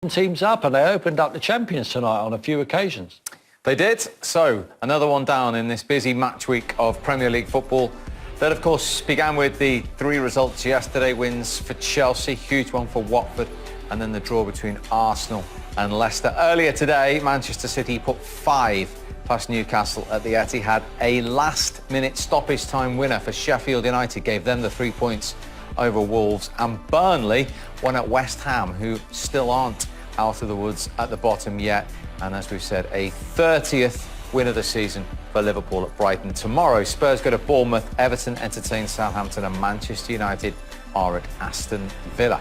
teams up, and they opened up the champions tonight on a few occasions. They did. So, another one down in this busy match week of Premier League football. That, of course, began with the 3 results yesterday. Wins for Chelsea, huge one for Watford, and then the draw between Arsenal and Leicester. Earlier today, Manchester City put 5 past Newcastle at the Etihad. A last-minute stoppage time winner for Sheffield United gave them the 3 points over Wolves, and Burnley won at West Ham, who still aren't out of the woods at the bottom yet. And as we've said, a 30th win of the season for Liverpool at Brighton. Tomorrow, Spurs go to Bournemouth, Everton entertain Southampton, and Manchester United are at Aston Villa.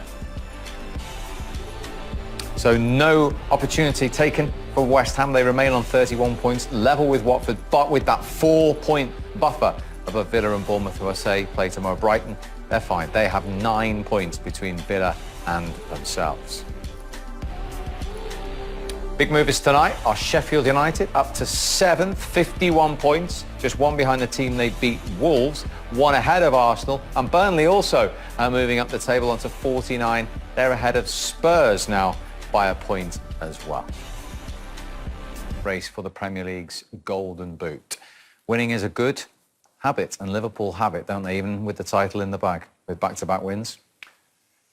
So no opportunity taken for West Ham. They remain on 31 points, level with Watford, but with that 4-point buffer above Villa and Bournemouth, who I say play tomorrow. Brighton, they're fine. They have 9 points between Villa and themselves. Big movers tonight are Sheffield United up to 7th, 51 points, just 1 behind the team they beat, Wolves, 1 ahead of Arsenal, and Burnley also moving up the table onto 49. They're ahead of Spurs now by a point as well. Race for the Premier League's Golden Boot. Winning is a good habit, and Liverpool have it, don't they, even with the title in the bag, with back-to-back wins?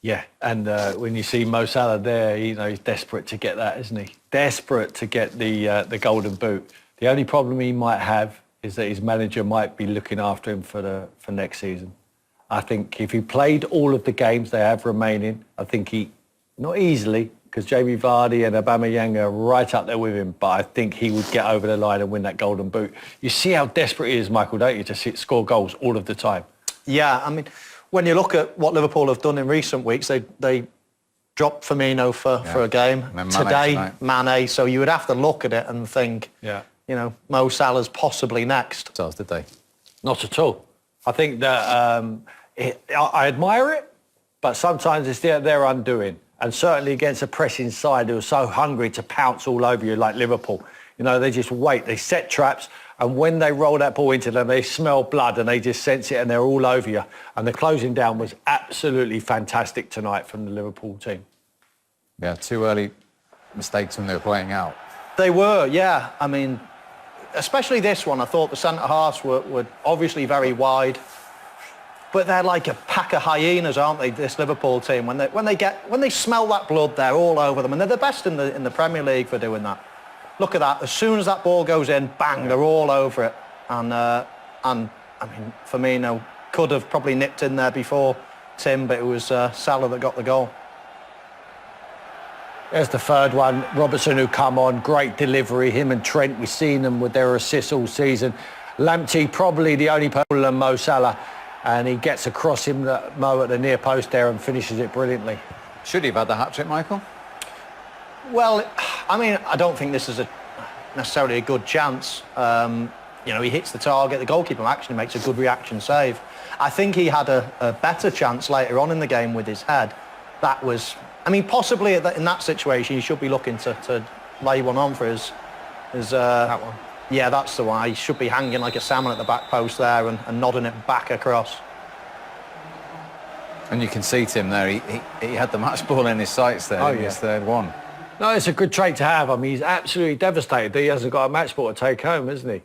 Yeah, and when you see Mo Salah there, you know, he's desperate to get that, isn't he? Desperate to get the Golden Boot. The only problem he might have is that his manager might be looking after him for next season. I think if he played all of the games they have remaining, I think he, not easily, because Jamie Vardy and Aubameyang are right up there with him, but I think he would get over the line and win that Golden Boot. You see how desperate he is, Michael, don't you, to score goals all of the time? Yeah, I mean, when you look at what Liverpool have done in recent weeks, they dropped Firmino for a game. Today, Mane. So you would have to look at it and think, you know, Mo Salah's possibly next. So did they? Not at all. I think that I admire it, but sometimes it's their undoing. And certainly against a pressing side who are so hungry to pounce all over you like Liverpool. You know, they just wait, they set traps, and when they roll that ball into them, they smell blood and they just sense it and they're all over you. And the closing down was absolutely fantastic tonight from the Liverpool team. Yeah, 2 early mistakes when they were playing out. They were, yeah. I mean, especially this one, I thought the centre-halves were obviously very wide. But they're like a pack of hyenas, aren't they, this Liverpool team? When they smell that blood, they're all over them. And they're the best in the Premier League for doing that. Look at that. As soon as that ball goes in, bang, they're all over it. And I mean, Firmino could have probably nipped in there before Tim, but it was Salah that got the goal. There's the third one. Robertson, who come on, great delivery. Him and Trent, we've seen them with their assists all season. Lamptey, probably the only person than Mo Salah, and he gets across him, Mo, at the near post there and finishes it brilliantly. Should he have had the hat-trick, Michael? Well, I mean, I don't think this is necessarily a good chance. You know, he hits the target. The goalkeeper actually makes a good reaction save. I think he had a better chance later on in the game with his head. That was, I mean, possibly in that situation, he should be looking to lay one on for his that one. Yeah, that's the one. He should be hanging like a salmon at the back post there and nodding it back across. And you can see, Tim, there, he had the match ball in his sights there in his third one. No, it's a good trait to have. I mean, he's absolutely devastated that he hasn't got a match ball to take home, isn't he?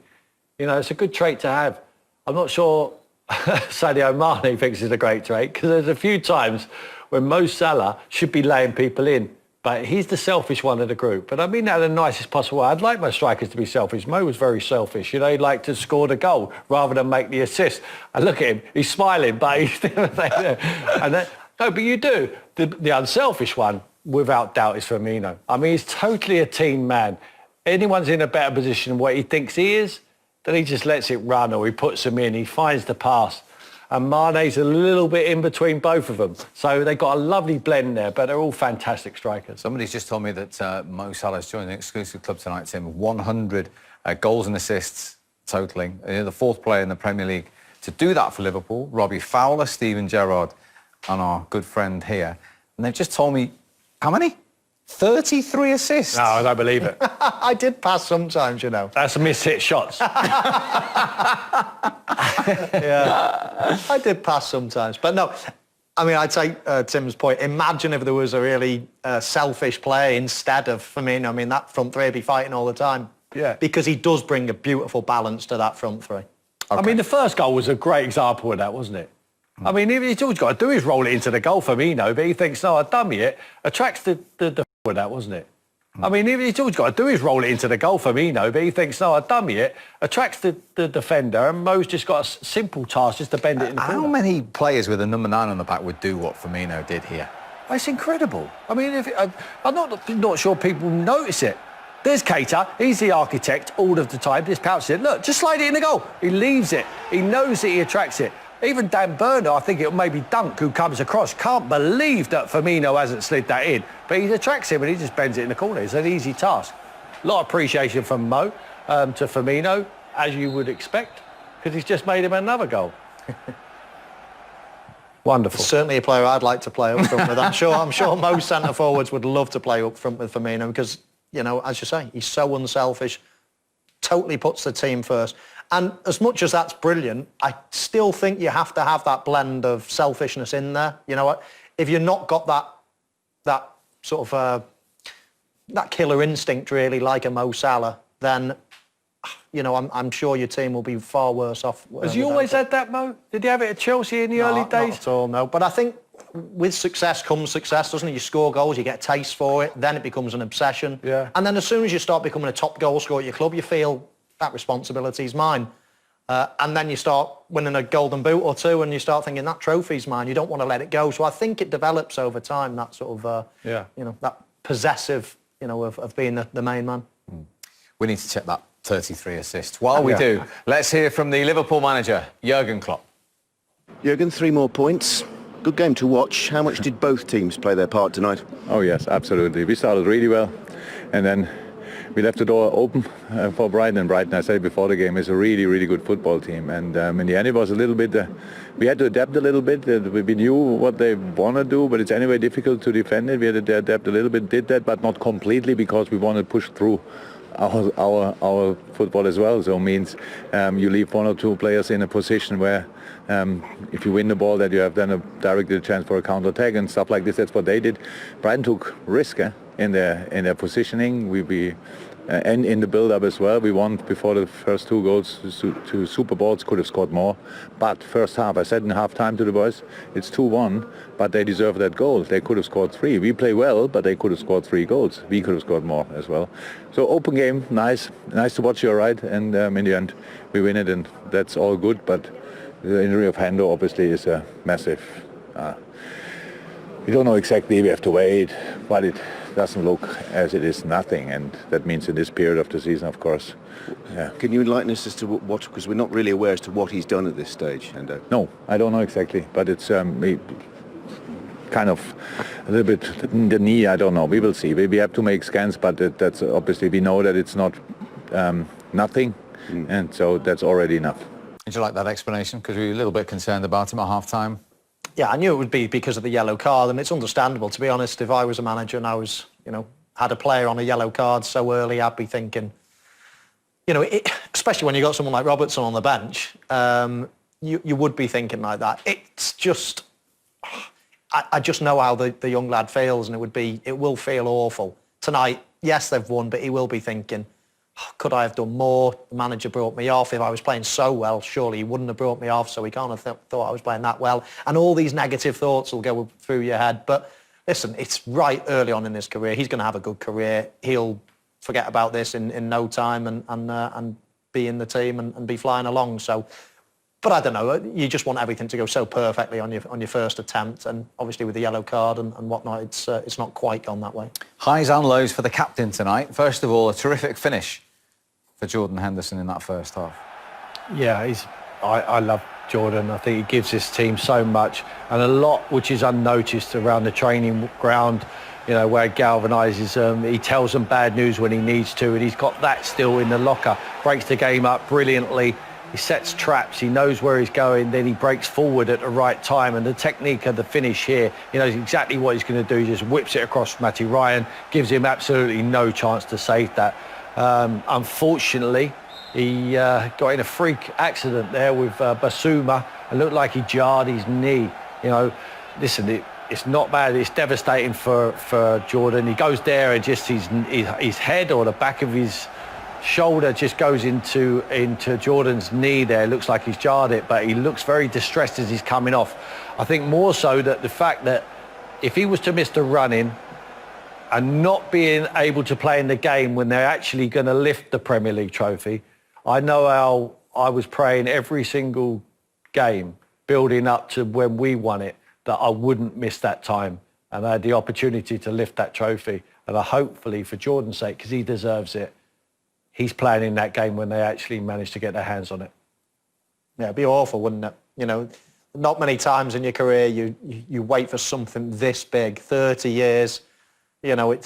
You know, it's a good trait to have. I'm not sure Sadio Mane thinks it's a great trait, because there's a few times when Mo Salah should be laying people in, but he's the selfish one of the group. But I mean that in the nicest possible way. I'd like my strikers to be selfish. Mo was very selfish. You know, he'd like to score the goal rather than make the assist. And look at him, he's smiling, but he's... no, but you do. The unselfish one, without doubt, is Firmino. I mean, he's totally a team man. Anyone's in a better position than what he thinks he is, then he just lets it run, or he puts them in, he finds the pass. And Mane's a little bit in between both of them. So they've got a lovely blend there, but they're all fantastic strikers. Somebody's just told me that Mo Salah's joined the exclusive club tonight, Tim. 100 goals and assists totalling. The 4th player in the Premier League to do that for Liverpool. Robbie Fowler, Steven Gerrard, and our good friend here. And they've just told me, how many? 33 assists. No, I don't believe it. I did pass sometimes, you know. That's miss-hit shots. Yeah, I did pass sometimes. But no, I mean, I'd take Tim's point. Imagine if there was a really selfish player instead of Firmino. I mean, that front three would be fighting all the time. Yeah. Because he does bring a beautiful balance to that front three. I mean, the first goal was a great example of that, wasn't it? I mean, all he's got to do is roll it into the goal, Firmino, but he thinks, no, I've done it. Attracts the with that, wasn't it? I mean, all he's got to do is roll it into the goal, Firmino, but he thinks, no, I've done it. Attracts the defender, and Mo's just got a simple task just to bend it in the corner. How many players with a number 9 on the back would do what Firmino did here? It's incredible. I mean, I'm not sure people notice it. There's Keita, he's the architect all of the time, just pounces it. Look, just slide it in the goal. He leaves it. He knows that he attracts it. Even Dan Burner, I think it'll maybe Dunk, who comes across, can't believe that Firmino hasn't slid that in. But he attracts him and he just bends it in the corner. It's an easy task. A lot of appreciation from Mo to Firmino, as you would expect, because he's just made him another goal. Wonderful. Certainly a player I'd like to play up front with. I'm sure most centre forwards would love to play up front with Firmino because, you know, as you say, he's so unselfish, totally puts the team first. And as much as that's brilliant, I still think you have to have that blend of selfishness in there. You know what? If you've not got that sort of that killer instinct, really, like a Mo Salah, then, you know, I'm sure your team will be far worse off. Has he always had that, Mo? Did he have it at Chelsea in the early days? Not at all, no. But I think with success comes success, doesn't it? You score goals, you get a taste for it, then it becomes an obsession. Yeah. And then as soon as you start becoming a top goal scorer at your club, you feel that responsibility is mine. And then you start winning a golden boot or two and you start thinking that trophy's mine. You don't want to let it go. So I think it develops over time, that sort of, you know, that possessive, you know, of being the main man. We need to check that 33 assists. While we do, let's hear from the Liverpool manager, Jurgen Klopp. Jurgen, 3 more points. Good game to watch. How much did both teams play their part tonight? Oh yes, absolutely. We started really well, and then we left the door open for Brighton. And Brighton, I said before the game, is a really, really good football team. And in the end, it was a little bit. We had to adapt a little bit. We knew what they want to do, but it's anyway difficult to defend it. We had to adapt a little bit. Did that, but not completely, because we want to push through our football as well. So it means you leave 1 or 2 players in a position where if you win the ball, that you have then a direct chance for a counter-attack and stuff like this. That's what they did. Brighton took risk in their positioning. And in the build-up as well. We won before the first 2 goals to Super Bowls, could have scored more. But first half, I said in half-time to the boys, it's 2-1, but they deserve that goal. They could have scored 3. We play well, but they could have scored 3 goals. We could have scored more as well. So open game, nice to watch, you're right. And in the end, we win it, and that's all good. But the injury of Hendo obviously is a massive... we don't know exactly, we have to wait, but it doesn't look as it is nothing, and that means in this period of the season, of course. Yeah. Can you enlighten us as to what, because we're not really aware as to what he's done at this stage? And No, I don't know exactly, but it's kind of a little bit in the knee, I don't know. We will see. We have to make scans, but that's obviously, we know that it's not nothing, and so that's already enough. Did you like that explanation? Because we were a little bit concerned about him at half-time. Yeah, I knew it would be because of the yellow card, and it's understandable, to be honest. If I was a manager and I was, you know, had a player on a yellow card so early, I'd be thinking, you know, especially when you got someone like Robertson on the bench, you would be thinking like that. It's just, I just know how the young lad feels, and it will feel awful. Tonight, yes, they've won, but he will be thinking, could I have done more? The manager brought me off. If I was playing so well, surely he wouldn't have brought me off, so he can't have thought I was playing that well. And all these negative thoughts will go through your head. But listen, it's right early on in his career. He's going to have a good career. He'll forget about this in no time and be in the team and be flying along. So, but I don't know. You just want everything to go so perfectly on your first attempt, and obviously with the yellow card and whatnot, it's not quite gone that way. Highs and lows for the captain tonight. First of all, a terrific finish for Jordan Henderson in that first half. Yeah, I love Jordan. I think he gives this team so much, and a lot which is unnoticed around the training ground, you know, where he galvanises them. He tells them bad news when he needs to, and he's got that still in the locker. Breaks the game up brilliantly. He sets traps. He knows where he's going. Then he breaks forward at the right time. And the technique of the finish here, he knows exactly what he's going to do. He just whips it across Matty Ryan, gives him absolutely no chance to save that. Unfortunately, he got in a freak accident there with Basuma. It looked like he jarred his knee. You know, listen, it's not bad. It's devastating for Jordan. He goes there and just his head or the back of his shoulder just goes into Jordan's knee there. It looks like he's jarred it, but he looks very distressed as he's coming off. I think more so that the fact that if he was to miss the running and not being able to play in the game when they're actually going to lift the Premier League trophy, I know how I was praying every single game building up to when we won it, that I wouldn't miss that time and I had the opportunity to lift that trophy. And I hopefully, for Jordan's sake, because he deserves it, he's playing in that game when they actually manage to get their hands on it. Yeah, it'd be awful, wouldn't it? You know, not many times in your career you wait for something this big, 30 years. You know,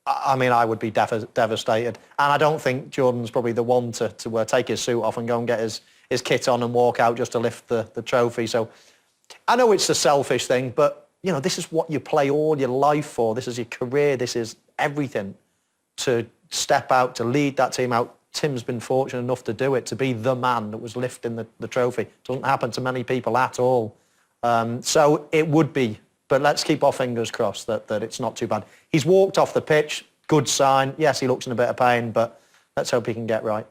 I mean, I would be devastated. And I don't think Jordan's probably the one to take his suit off and go and get his kit on and walk out just to lift the trophy. So I know it's a selfish thing, but, you know, this is what you play all your life for. This is your career. This is everything. To step out, to lead that team out. Tim's been fortunate enough to do it, to be the man that was lifting the trophy. It doesn't happen to many people at all. So it would be, but let's keep our fingers crossed that it's not too bad. He's walked off the pitch, good sign. Yes, he looks in a bit of pain, but let's hope he can get right.